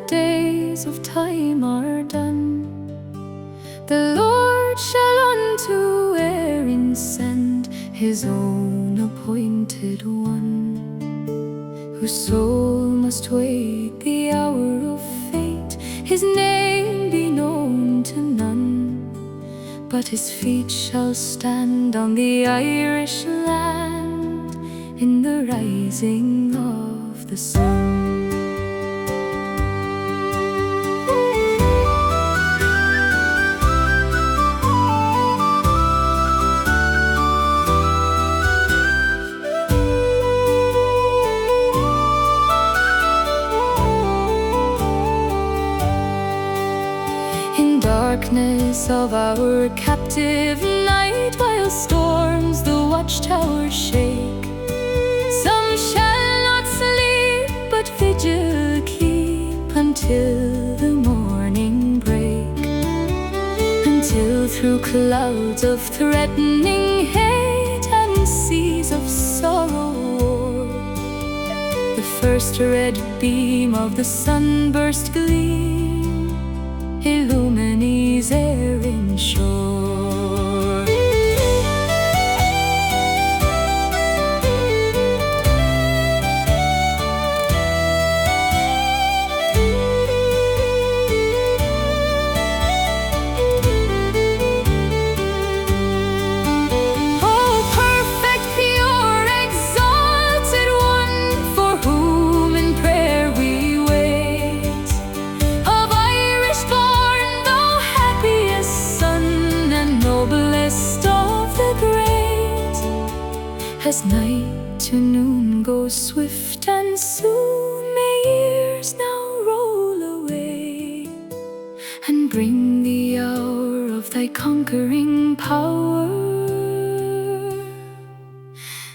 days of time are done, the Lord shall unto Erin send his own appointed one, whose soul must wait the hour of fate. His name be known to none, but his feet shall stand on the Irish land in the rising of the sun. Darkness of our captive night, while storms the watchtower shake, some shall not sleep, but vigil keep until the morning break, until through clouds of threatening hate and seas of sorrow war, the first red beam of the sunburst gleam Illumines Erin shore. Oh, perfect, pure, exalted one, for whom in prayer we wait, of Irish born, though happiest son and noblest of the great, as night to noon goes swift and soon, may years now roll away and bring the hour of thy conquering power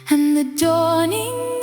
and the dawning